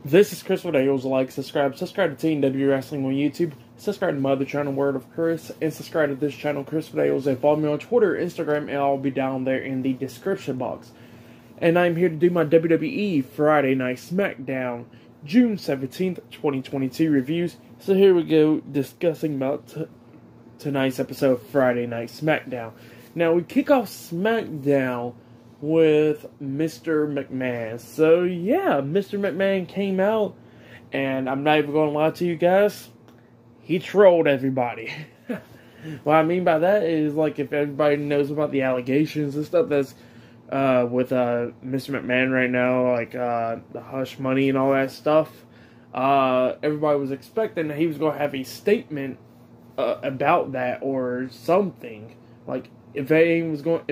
This is Chris with Ales. Like, subscribe to Team W Wrestling on YouTube, subscribe to my other channel, Word of Chris, and subscribe to this channel, Chris with Ales, and follow me on Twitter, Instagram, and I'll be down there in the description box. And I'm here to do my WWE Friday Night SmackDown, June 17th, 2022 reviews. So here we go, discussing about tonight's episode of Friday Night SmackDown. Now, we kick off SmackDown with Mr. McMahon. So yeah, Mr. McMahon came out, and I'm not even going to lie to you guys, he trolled everybody. What I mean by that is, like, if everybody knows about the allegations and stuff that's with Mr. McMahon right now, like the hush money and all that stuff, everybody was expecting that he was going to have a statement about that or something. Like, if it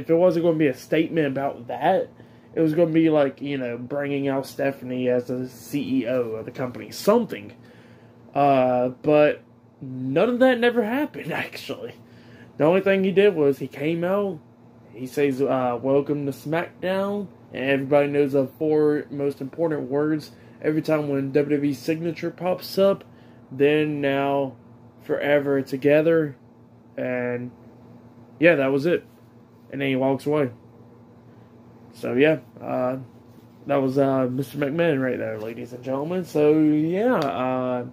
wasn't going to be a statement about that, it was going to be like, you know, bringing out Stephanie as the CEO of the company, something. But none of that never happened, actually. The only thing he did was he came out, he says, welcome to SmackDown, and everybody knows the 4 most important words every time when WWE signature pops up. Then, now, forever together, and yeah, that was it. And then he walks away. So yeah, that was Mr. McMahon right there, ladies and gentlemen. So yeah,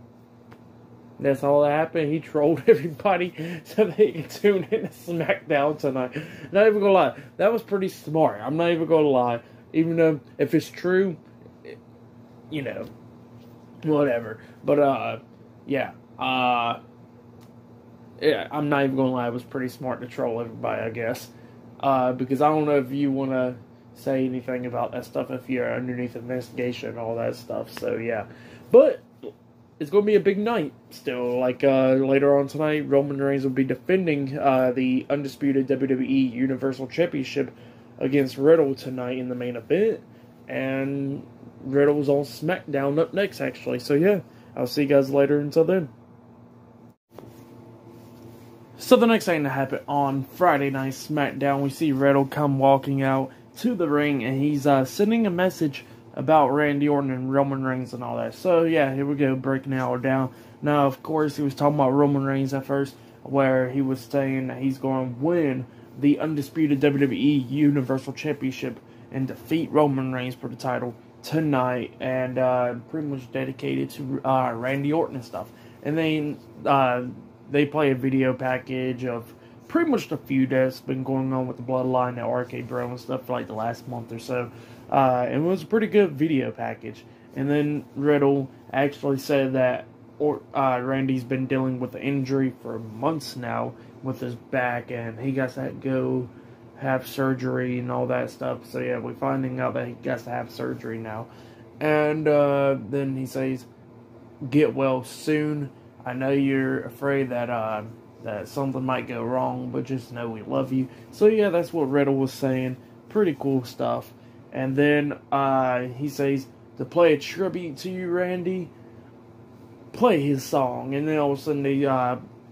that's all that happened. He trolled everybody so they could tune in to SmackDown tonight. Not even gonna lie, that was pretty smart. I'm not even gonna lie. Even though, if it's true, you know, whatever. But yeah, yeah, I'm not even going to lie, it was pretty smart to troll everybody, I guess. Because I don't know if you want to say anything about that stuff if you're underneath investigation and all that stuff, so yeah. But it's going to be a big night still. Like, later on tonight, Roman Reigns will be defending the undisputed WWE Universal Championship against Riddle tonight in the main event. And Riddle's on SmackDown up next, actually. So yeah, I'll see you guys later. Until then. So the next thing that happened on Friday Night SmackDown, we see Riddle come walking out to the ring, and he's sending a message about Randy Orton and Roman Reigns and all that. So yeah, here we go, breaking it all down. Now, of course, he was talking about Roman Reigns at first, where he was saying that he's going to win the undisputed WWE Universal Championship and defeat Roman Reigns for the title tonight, and pretty much dedicated to Randy Orton and stuff. And then they play a video package of pretty much the feud that's been going on with the Bloodline and RK Bro and stuff for like the last month or so. It was a pretty good video package. And then Riddle actually said that Randy's been dealing with the injury for months now with his back, and he got to go have surgery and all that stuff. So yeah, we're finding out that he got to have surgery now. And then he says, get well soon. I know you're afraid that that something might go wrong, but just know we love you. So yeah, that's what Riddle was saying. Pretty cool stuff. And then he says, to play a tribute to you, Randy, play his song. And then all of a sudden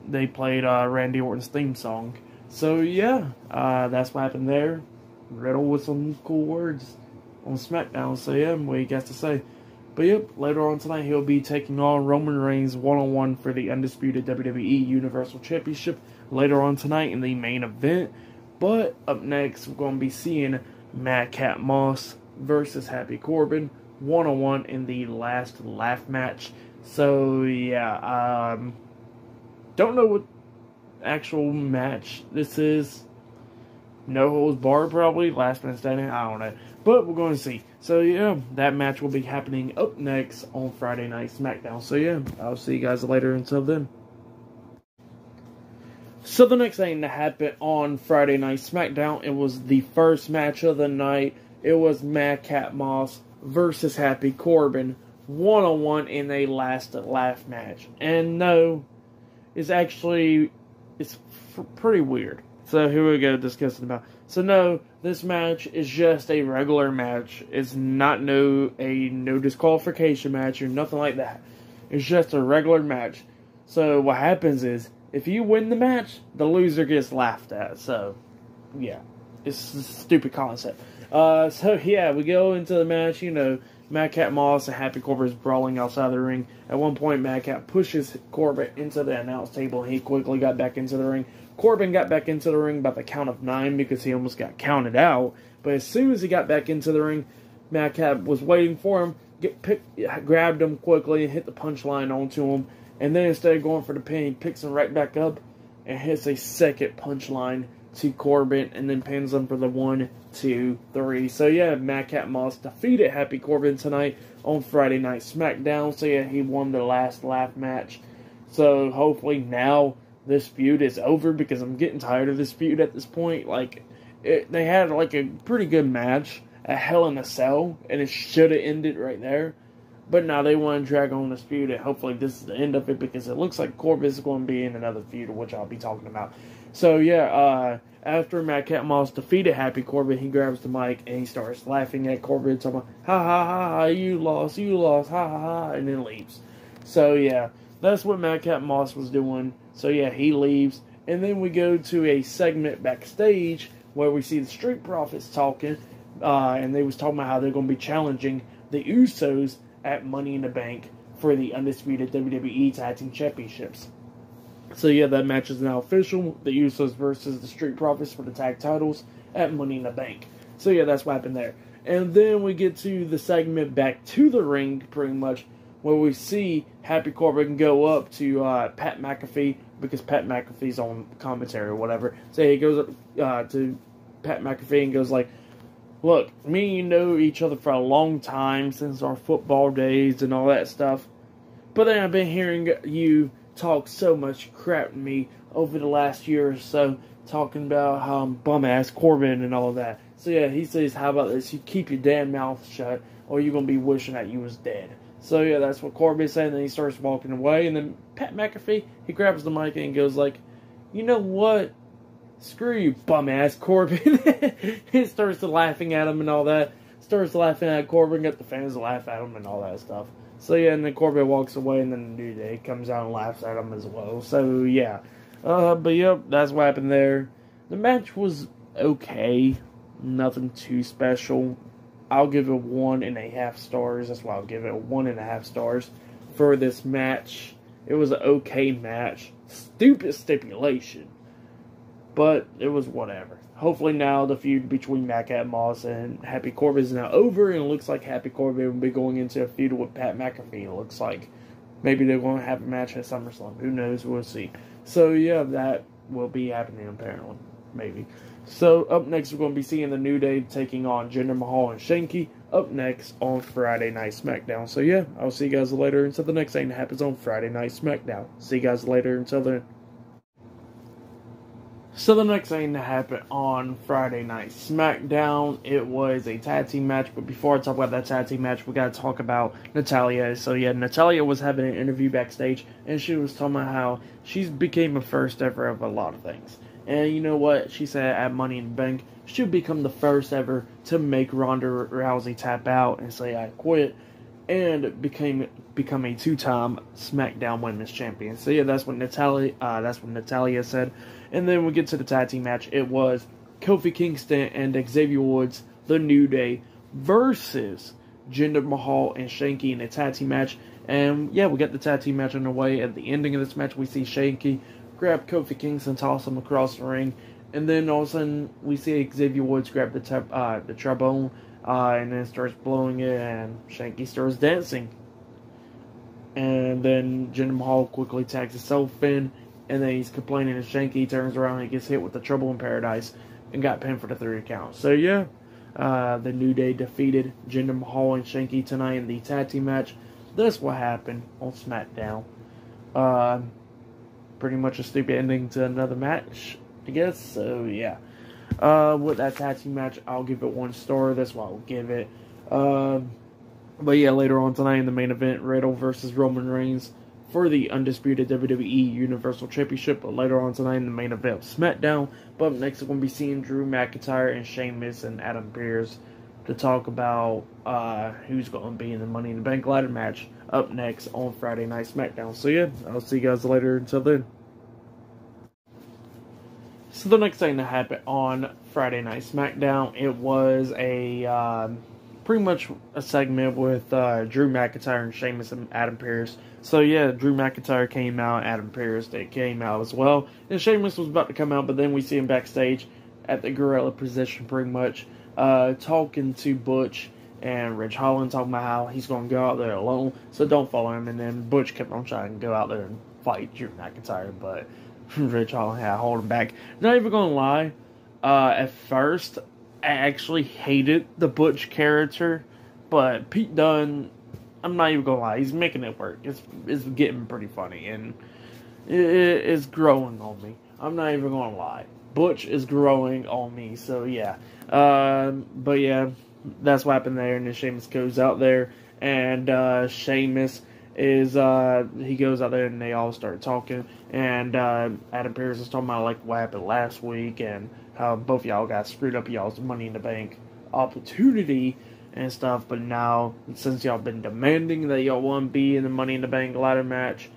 they played Randy Orton's theme song. So yeah, that's what happened there. Riddle with some cool words on SmackDown. So yeah, what he got to say. But yep, later on tonight, he'll be taking on Roman Reigns one-on-one for the undisputed WWE Universal Championship later on tonight in the main event. But up next, we're going to be seeing Madcap Moss versus Happy Corbin one-on-one in the last laugh match. So yeah, don't know what actual match this is. No holds barred, probably. Last man standing, I don't know. But we're going to see. So yeah, that match will be happening up next on Friday Night SmackDown. So yeah, I'll see you guys later. Until then. So the next thing that happened on Friday Night SmackDown, it was the first match of the night. It was Madcap Moss versus Happy Corbin one-on-one in a last laugh match. And no, it's pretty weird. So here we go, discussing about. So no, this match is just a regular match. It's not no disqualification match or nothing like that. It's just a regular match. So what happens is, if you win the match, the loser gets laughed at. So yeah, it's a stupid concept. So yeah, we go into the match. You know, Madcap Moss and Happy Corbin is brawling outside the ring. At one point, Madcap pushes Corbin into the announce table, and he quickly got back into the ring. Corbin got back into the ring by the count of 9 because he almost got counted out. But as soon as he got back into the ring, Madcap was waiting for him, grabbed him quickly, and hit the punchline onto him. And then instead of going for the pin, he picks him right back up and hits a second punchline to Corbin, and then pins him for the 1, 2, 3. So yeah, Madcap Moss defeated Happy Corbin tonight on Friday Night SmackDown. So yeah, he won the last laugh match. So hopefully now this feud is over, because I'm getting tired of this feud at this point. Like, they had like a pretty good match at Hell in a Cell, and it should have ended right there. But now they want to drag on this feud, and hopefully this is the end of it, because it looks like Corbin is going to be in another feud, which I'll be talking about. So yeah, after Madcap Moss defeated Happy Corbin, he grabs the mic and he starts laughing at Corbin, talking about, ha ha ha ha, you lost, ha ha ha, and then leaves. So yeah, that's what Madcap Moss was doing. So yeah, he leaves, and then we go to a segment backstage where we see the Street Profits talking, and they was talking about how they're going to be challenging the Usos at Money in the Bank for the undisputed WWE Tag Team Championships. So yeah, that match is now official. The Usos versus the Street Profits for the tag titles at Money in the Bank. So yeah, that's what happened there. And then we get to the segment back to the ring, pretty much, where we see Happy Corbin go up to Pat McAfee, because Pat McAfee's on commentary or whatever. So he goes up to Pat McAfee and goes like, look, me and you know each other for a long time, since our football days and all that stuff. But then I've been hearing you talk so much crap to me over the last year or so, talking about how I'm bum-ass Corbin and all of that. So yeah, he says, how about this? You keep your damn mouth shut, or you're going to be wishing that you was dead. So yeah, that's what Corbin said, and then he starts walking away, and then Pat McAfee, he grabs the mic and goes like, you know what? Screw you, bum-ass Corbin. He starts laughing at him and all that. Starts laughing at Corbin, got the fans to laugh at him and all that stuff. So yeah, and then Corbin walks away, and then the New Day comes out and laughs at him as well. So yeah. But yep, that's what happened there. The match was okay. Nothing too special. I'll give it 1.5 stars. That's why I'll give it 1.5 stars for this match. It was an okay match. Stupid stipulation. But it was whatever. Hopefully now the feud between Madcap Moss and Happy Corbin is now over, and it looks like Happy Corbin will be going into a feud with Pat McAfee. It looks like maybe they're going to have a match at SummerSlam. Who knows? We'll see. So yeah, that will be happening apparently. Maybe. So up next we're going to be seeing the New Day taking on Jinder Mahal and Shanky up next on Friday Night SmackDown. So yeah, I'll see you guys later until the next thing that happens on Friday Night SmackDown. See you guys later until then. So the next thing that happened on Friday Night SmackDown, it was a tag team match. But before I talk about that tag team match, we got to talk about Natalya. So yeah, Natalya was having an interview backstage, and she was talking about how she's became a first ever of a lot of things. And you know what? She said at Money in the Bank, she'll become the first ever to make Ronda Rousey tap out and say, I quit, and become a 2-time SmackDown Women's Champion. So yeah, that's what Natalya said. And then we get to the tag team match. It was Kofi Kingston and Xavier Woods, the New Day, versus Jinder Mahal and Shanky in a tag team match. And yeah, we got the tag team match underway. At the ending of this match, we see Shanky grab Kofi Kingston, toss him across the ring, and then all of a sudden we see Xavier Woods grab the trombone, and then starts blowing it, and Shanky starts dancing. And then Jinder Mahal quickly tags himself in, and then he's complaining, and Shanky turns around and gets hit with the Trouble in Paradise and got pinned for the 3 count. So yeah, the New Day defeated Jinder Mahal and Shanky tonight in the tag team match. That's what happened on SmackDown. Pretty much a stupid ending to another match, I guess. So yeah, with that tag team match, I'll give it 1 star. That's what I'll give it. But yeah, later on tonight in the main event, Riddle versus Roman Reigns for the undisputed WWE Universal Championship. But later on tonight in the main event, SmackDown. But up next, we're going to be seeing Drew McIntyre and Sheamus and Adam Pearce to talk about who's going to be in the Money in the Bank ladder match up next on Friday Night SmackDown. So yeah, I'll see you guys later. Until then. So the next thing that happened on Friday Night SmackDown, it was a pretty much a segment with Drew McIntyre and Sheamus and Adam Pearce. So yeah, Drew McIntyre came out, Adam Pearce they came out as well, and Sheamus was about to come out, but then we see him backstage at the gorilla position, pretty much talking to Butch and Ridge Holland, talking about how he's going to go out there alone, so don't follow him. And then Butch kept on trying to go out there and fight Drew McIntyre, but Ridge Holland had to hold him back. Not even going to lie, at first I actually hated the Butch character, but Pete Dunne, I'm not even gonna lie, he's making it work. It's getting pretty funny, and it's growing on me. I'm not even gonna lie. Butch is growing on me, so yeah. But yeah, that's what happened there, and then Sheamus goes out there, and Sheamus is, he goes out there, and they all start talking, and Adam Pearce is talking about, like, what happened last week, and how both y'all got screwed up y'all's Money in the Bank opportunity and stuff, but now, since y'all been demanding that y'all want to be in the Money in the Bank ladder match,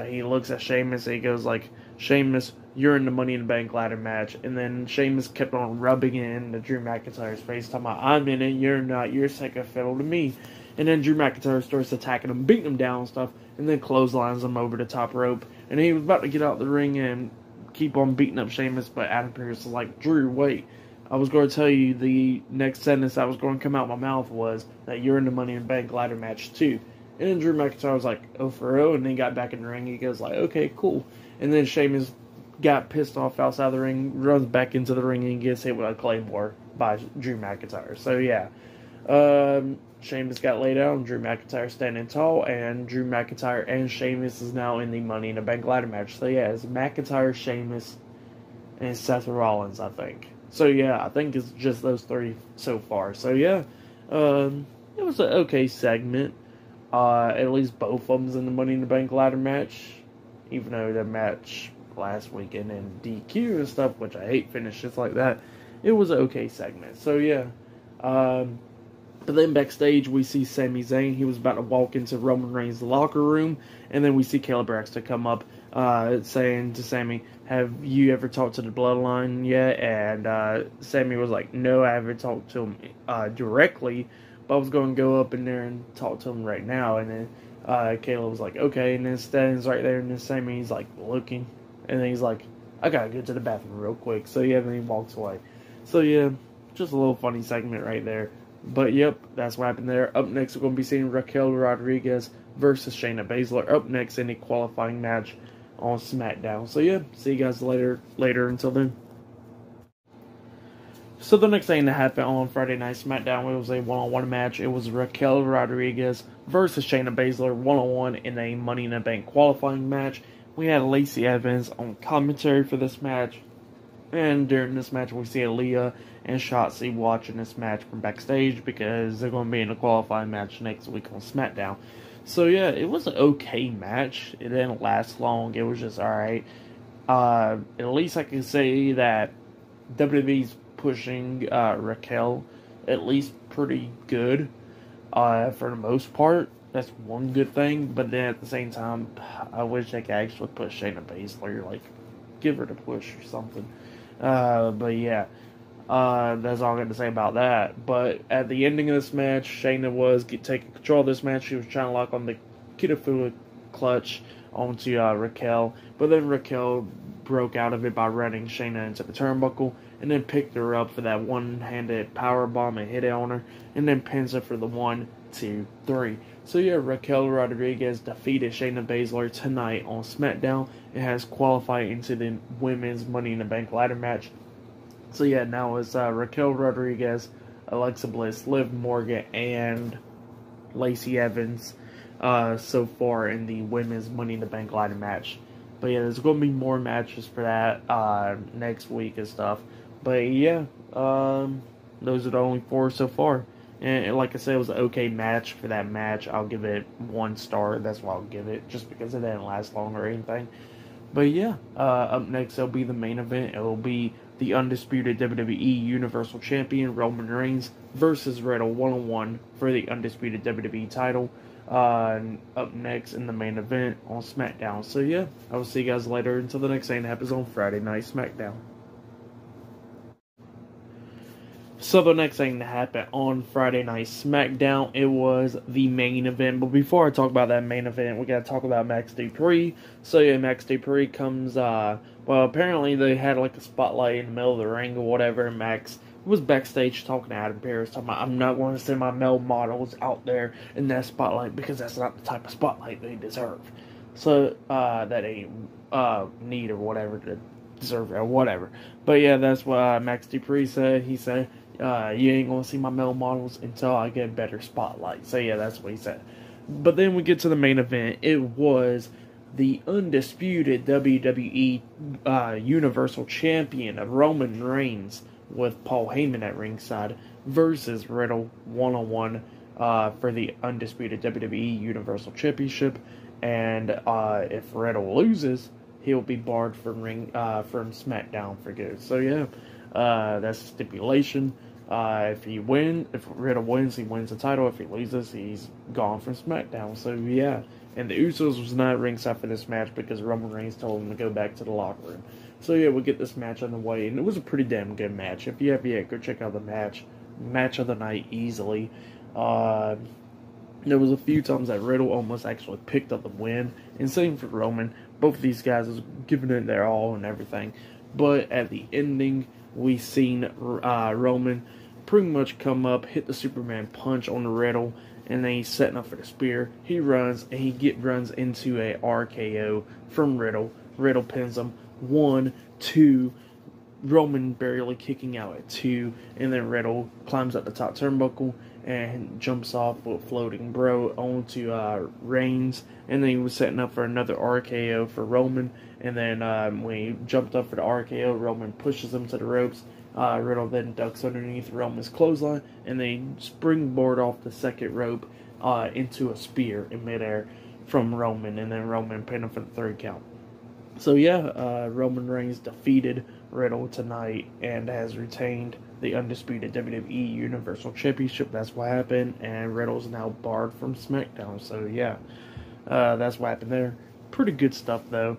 he looks at Sheamus and he goes like, Sheamus, you're in the Money in the Bank ladder match, and then Sheamus kept on rubbing it into Drew McIntyre's face, talking about, I'm in it, you're not, you're second fiddle to me, and then Drew McIntyre starts attacking him, beating him down and stuff, and then clotheslines him over the top rope, and he was about to get out the ring and keep on beating up Sheamus, but Adam Pearce was like, Drew, wait, I was going to tell you the next sentence that was going to come out of my mouth was that you're in the Money in the Bank ladder match too. And then Drew McIntyre was like, oh, for real? And then he got back in the ring. He goes like, okay, cool. And then Sheamus got pissed off outside the ring, runs back into the ring, and gets hit with a Claymore by Drew McIntyre. So yeah, Sheamus got laid out, and Drew McIntyre standing tall, and Drew McIntyre and Sheamus is now in the Money in the Bank ladder match. So yeah, it's McIntyre, Sheamus, and Seth Rollins, I think. So yeah, I think it's just those three so far. So yeah, it was an okay segment. At least both of them's in the Money in the Bank ladder match, even though the match last weekend in DQ and stuff, which I hate finishes like that. It was an okay segment. So yeah, but then backstage we see Sami Zayn. He was about to walk into Roman Reigns' locker room, and then we see Kayla Braxton come up, saying to Sami, have you ever talked to the Bloodline yet? And Sami was like, no, I haven't talked to him directly, but I was going to go up in there and talk to him right now. And then Kayla was like, okay, and then Stan's right there, and then Sami's like looking, and then he's like, I gotta go to the bathroom real quick. So yeah, then he walks away. So yeah, just a little funny segment right there. But yep, that's what happened there. Up next, we're going to be seeing Raquel Rodriguez versus Shayna Baszler. Up next in a qualifying match on SmackDown. So yeah, see you guys later. Until then. So the next thing that happened on Friday Night SmackDown, it was a one-on-one match. It was Raquel Rodriguez versus Shayna Baszler one-on-one in a Money in the Bank qualifying match. We had Lacey Evans on commentary for this match. And during this match, we see Aaliyah and Shotzi watching this match from backstage because they're going to be in a qualifying match next week on SmackDown. So yeah, it was an okay match. It didn't last long. It was just alright. At least I can say that WWE's pushing Raquel at least pretty good for the most part. That's one good thing. But then at the same time, I wish they could actually push Shayna Baszler, like give her the push or something. But yeah, that's all I got to say about that. But at the ending of this match, Shayna was taking control of this match. She was trying to lock on the Kitafuda clutch onto Raquel, but then Raquel broke out of it by running Shayna into the turnbuckle, and then picked her up for that one-handed power bomb and hit it on her, and then pins her for the 1, 2, 3. So yeah, Raquel Rodriguez defeated Shayna Baszler tonight on SmackDown. It has qualified into the women's Money in the Bank ladder match. So yeah, now it's Raquel Rodriguez, Alexa Bliss, Liv Morgan, and Lacey Evans so far in the women's Money in the Bank ladder match. But yeah, there's going to be more matches for that next week and stuff. But yeah, those are the only 4 so far. And like I said, it was an okay match for that match. I'll give it 1 star. That's what I'll give it, just because it didn't last long or anything. But yeah, up next it'll be the main event. It'll be the undisputed WWE Universal Champion Roman Reigns versus Riddle 1-on-1 for the undisputed WWE title. Up next in the main event on SmackDown. So yeah, I will see you guys later until the next thing that happens on Friday Night SmackDown. So the next thing that happened on Friday Night SmackDown, it was the main event. But before I talk about that main event, we gotta talk about Max Dupree. So yeah, Max Dupree comes, well, apparently they had like a spotlight in the middle of the ring or whatever, and Max was backstage talking to Adam Pearce, talking about, I'm not going to send my male models out there in that spotlight because that's not the type of spotlight they deserve. So, that ain't, need or whatever to deserve or whatever. But yeah, that's what Max Dupree said. He said, you ain't gonna see my male models until I get a better spotlight. So yeah, that's what he said. But then we get to the main event. It was the undisputed WWE Universal Champion of Roman Reigns with Paul Heyman at ringside versus Riddle one-on-one for the undisputed WWE Universal Championship. And if Riddle loses, he'll be barred from SmackDown for good. So yeah, that's the stipulation. If Riddle wins, he wins the title. If he loses, he's gone from SmackDown. So yeah, and the Usos was not ringside for this match because Roman Reigns told him to go back to the locker room. So yeah, we'll get this match on the way, and it was a pretty damn good match. If you have yet, go check out the match. Match of the night easily. There was a few times that Riddle almost actually picked up the win, and same for Roman. Both of these guys was giving it their all and everything. But at the ending, we seen Roman pretty much come up, hit the Superman punch on the Riddle, and then he's setting up for the spear. He runs, and he runs into a RKO from Riddle. Riddle pins him. 1, 2, Roman barely kicking out at 2, and then Riddle climbs up the top turnbuckle and jumps off with floating bro onto Reigns, and then he was setting up for another RKO for Roman, and then when he jumped up for the RKO, Roman pushes him to the ropes. Riddle then ducks underneath Roman's clothesline, and they springboard off the second rope into a spear in midair from Roman, and then Roman pinned him for the 3 count. So yeah, Roman Reigns defeated Riddle tonight and has retained the undisputed WWE Universal Championship. That's what happened, and Riddle's now barred from SmackDown. So yeah, that's what happened there. Pretty good stuff though.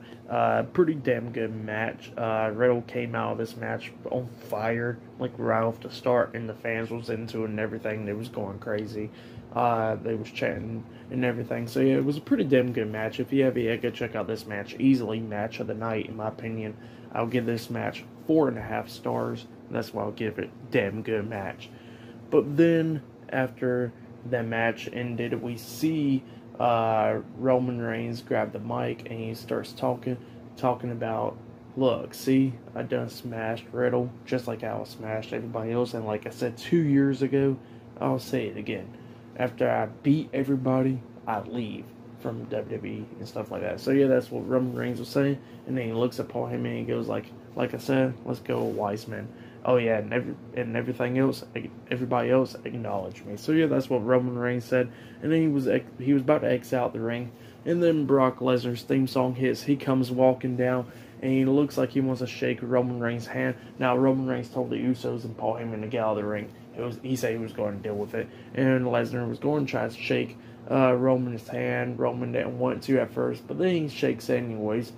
Pretty damn good match. Riddle came out of this match on fire, like right off the start, and the fans was into it and everything. They was going crazy. They was chanting and everything. So yeah, it was a pretty damn good match. If you have yet, go check out this match. Easily match of the night, in my opinion. I'll give this match 4.5 stars. That's why I'll give it damn good match. But then after that match ended, we see Roman Reigns grab the mic and he starts talking about, look, see, I done smashed Riddle just like I smashed everybody else, and like I said 2 years ago, I'll say it again. After I beat everybody, I leave from WWE and stuff like that. So yeah, that's what Roman Reigns was saying, and then he looks at Paul Heyman and he goes like I said, let's go Wiseman. Oh yeah, and everything else, everybody else acknowledged me. So yeah, that's what Roman Reigns said, and then he was about to exit out the ring, and then Brock Lesnar's theme song hits. He comes walking down, and he looks like he wants to shake Roman Reigns' hand. Now Roman Reigns told the Usos and Paul Heyman to get out of the ring. He said he was going to deal with it, and Lesnar was going to try to shake Roman's hand. Roman didn't want to at first, but then he shakes anyways.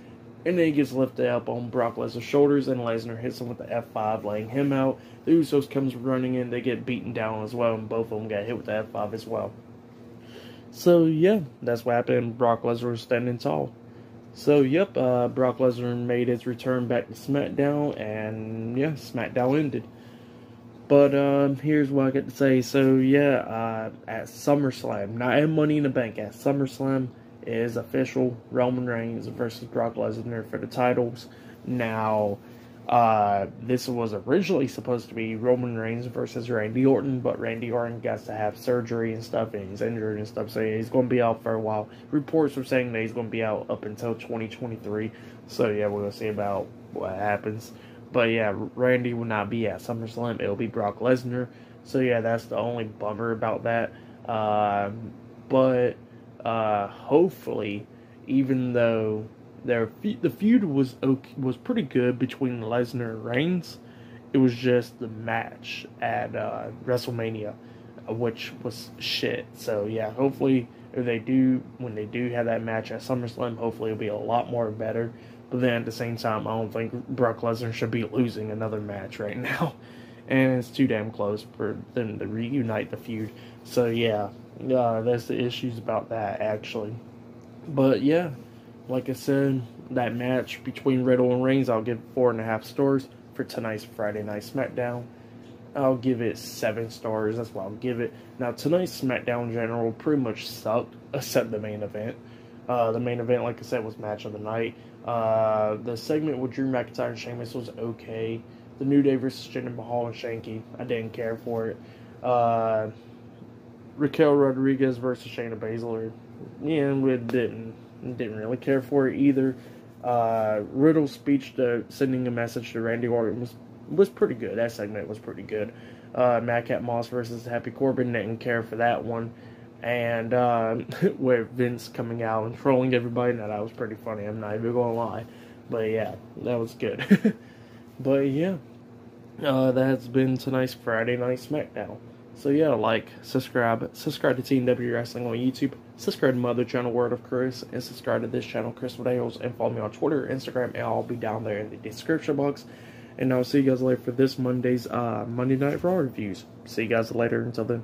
And then he gets lifted up on Brock Lesnar's shoulders, and Lesnar hits him with the F5, laying him out. The Usos comes running in, they get beaten down as well, and both of them got hit with the F5 as well. So, yeah, that's what happened. Brock Lesnar was standing tall. So, yep, Brock Lesnar made his return back to SmackDown, and, yeah, SmackDown ended. But, here's what I got to say. So, yeah, at SummerSlam, not at Money in the Bank, at SummerSlam, is official. Roman Reigns versus Brock Lesnar for the titles. Now, this was originally supposed to be Roman Reigns versus Randy Orton, but Randy Orton got to have surgery and stuff, and he's injured and stuff, so he's going to be out for a while. Reports were saying that he's going to be out up until 2023, so yeah, we're going to see about what happens. But yeah, Randy will not be at SummerSlam. It'll be Brock Lesnar, so yeah, that's the only bummer about that. But hopefully, even though the feud was pretty good between Lesnar and Reigns, it was just the match at WrestleMania, which was shit. So yeah, hopefully when they do have that match at SummerSlam, hopefully it'll be a lot more better. But then at the same time, I don't think Brock Lesnar should be losing another match right now. and it's too damn close for them to reunite the feud. So yeah, that's the issues about that actually. But yeah, like I said, that match between Riddle and Reigns, I'll give 4.5 stars for tonight's Friday Night SmackDown. I'll give it 7 stars. That's what I'll give it. Now, tonight's SmackDown in general pretty much sucked, except the main event. The main event, like I said, was match of the night. The segment with Drew McIntyre and Sheamus was okay. The New Day versus Jinder Mahal and Shanky, I didn't care for it. Raquel Rodriguez versus Shayna Baszler, yeah, we didn't really care for it either. Riddle's speech to sending a message to Randy Orton was pretty good. That segment was pretty good. Madcap Moss versus Happy Corbin, didn't care for that one. And with Vince coming out and trolling everybody, now that was pretty funny. I'm not even gonna lie, but yeah, that was good. But yeah, that's been tonight's Friday Night SmackDown. So yeah, like, subscribe to Team W Wrestling on YouTube, subscribe to my other channel, Word of Chris, and subscribe to this channel, Chris Videos, and follow me on Twitter, Instagram, and I'll be down there in the description box. And I'll see you guys later for this Monday's Monday Night Raw reviews. See you guys later. Until then.